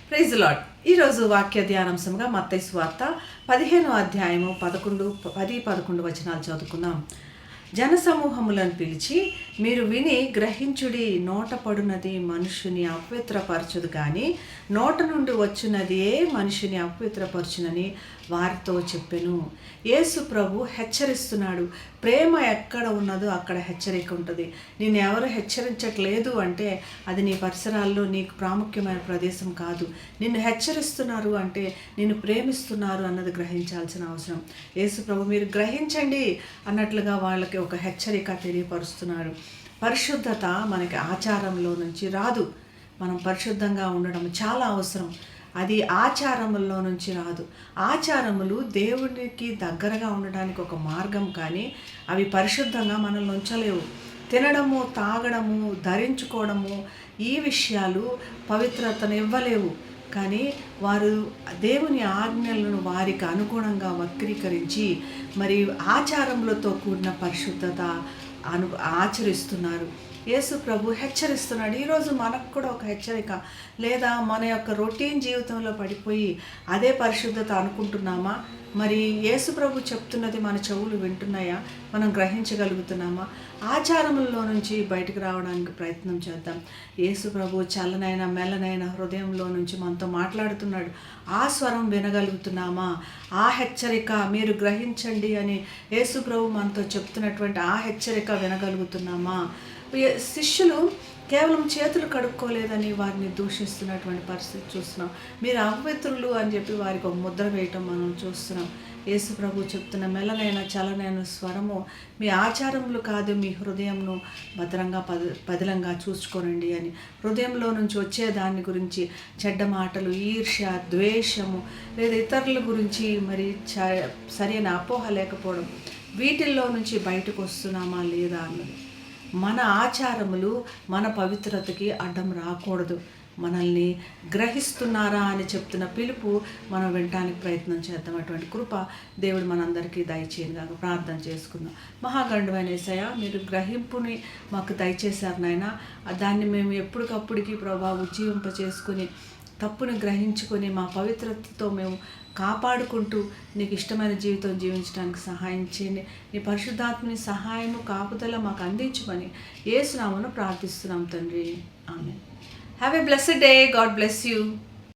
Praise lord. ఈరోజు వాక్య ధ్యానాంశంగా మత్తయి సువార్త 15వ అధ్యాయము 10-11 వచనాలు చదువుకుందాం. జనసమూహములను పిలిచి, మీరు విని గ్రహించుడి, నోట పడునది మనుషుని అపవిత్రపరచుదు కానీ నోట నుండి వచ్చినదే మనిషిని అపవిత్రపరచునని వారితో చెప్పెను. యేసు ప్రభు హెచ్చరిస్తున్నాడు. ప్రేమ ఎక్కడ ఉన్నదో అక్కడ హెచ్చరిక ఉంటుంది. నేను ఎవరు హెచ్చరించట్లేదు అంటే అది నీ పరిసరాల్లో నీకు ప్రాముఖ్యమైన ప్రదేశం కాదు. నిన్ను హెచ్చరిస్తున్నారు అంటే నిన్ను ప్రేమిస్తున్నారు అన్నది గ్రహించాల్సిన అవసరం. యేసు ప్రభు మీరు గ్రహించండి అన్నట్లుగా వాళ్ళకి ఒక హెచ్చరిక తెలియపరుస్తున్నాడు. పరిశుద్ధత మనకి ఆచారంలో నుంచి రాదు. మనం పరిశుద్ధంగా ఉండడం చాలా అవసరం. అది ఆచారముల్లో నుంచి రాదు. ఆచారములు దేవునికి దగ్గరగా ఉండడానికి ఒక మార్గం, కానీ అవి పరిశుద్ధంగా మనల్ని ఉంచలేవు. తినడము, తాగడము, ధరించుకోవడము, ఈ విషయాలు పవిత్రతను ఇవ్వలేవు. కానీ వారు దేవుని ఆజ్ఞలను వారికి అనుగుణంగా వక్రీకరించి మరి ఆచారములతో కూడిన పరిశుద్ధత ఆచరిస్తున్నారు. యేసు ప్రభు హెచ్చరిస్తున్నాడు. ఈరోజు మనకు కూడా ఒక హెచ్చరిక. లేదా మన యొక్క రొటీన్ జీవితంలో పడిపోయి అదే పరిశుద్ధత అనుకుంటున్నామా? మరి యేసు ప్రభు చెప్తున్నది మన చెవులు వింటున్నాయా? మనం గ్రహించగలుగుతున్నామా? ఆచారముల్లో నుంచి బయటకు రావడానికి ప్రయత్నం చేద్దాం. యేసు ప్రభు చల్లనైన మెల్లనైన హృదయంలో నుంచి మనతో మాట్లాడుతున్నాడు. ఆ స్వరం వినగలుగుతున్నామా? ఆ హెచ్చరిక మీరు గ్రహించండి అని యేసు ప్రభు మనతో చెప్తున్నటువంటి ఆ హెచ్చరిక వినగలుగుతున్నామా? శిష్యులు కేవలం చేతులు కడుక్కోలేదని వారిని దూషిస్తున్నటువంటి పరిస్థితి చూస్తున్నాం. మీరు అపవిత్రులు అని చెప్పి వారికి ఒక ముద్ర వేయటం మనం చూస్తున్నాం. యేసు ప్రభు చెప్తున్న మెల్లనైన చలనైన స్వరము, మీ ఆచారములు కాదు, మీ హృదయంను భద్రంగా పదిలంగా చూసుకోనండి అని. హృదయంలో నుంచి వచ్చే దాని గురించి చెడ్డ మాటలు, ఈర్ష్య, ద్వేషము, లేదా ఇతరుల గురించి మరి సరైన అపోహ లేకపోవడం, వీటిల్లో నుంచి బయటకు వస్తున్నామా లేదా అన్నది. మన ఆచారములు మన పవిత్రతకి అడ్డం రాకూడదు. మనల్ని గ్రహిస్తున్నారా అని చెప్తున్న పిలుపు మనం వినటానికి ప్రయత్నం చేద్దాం. అటువంటి కృప దేవుడు మనందరికీ దయచేయనుగాక. ప్రార్థన చేసుకుందాం. మహాగణుడైన యేసయ్య, మీరు గ్రహింపుని మాకు దయచేశారు నాయన. దాన్ని మేము ఎప్పటికప్పుడుకి ప్రభా ఉజ్జీవింప చేసుకుని తప్పుని గ్రహించుకొని మా పవిత్రతతో మేము కాపాడుకుంటూ నీకు ఇష్టమైన జీవితం జీవించడానికి సహాయం చేయండి. నీ పరిశుద్ధాత్మని సహాయము, కాపుదల మాకు అందించమని యేసు నామమున ప్రార్థిస్తున్నాం తండ్రి. ఆమేన్. Have a blessed day. God bless you.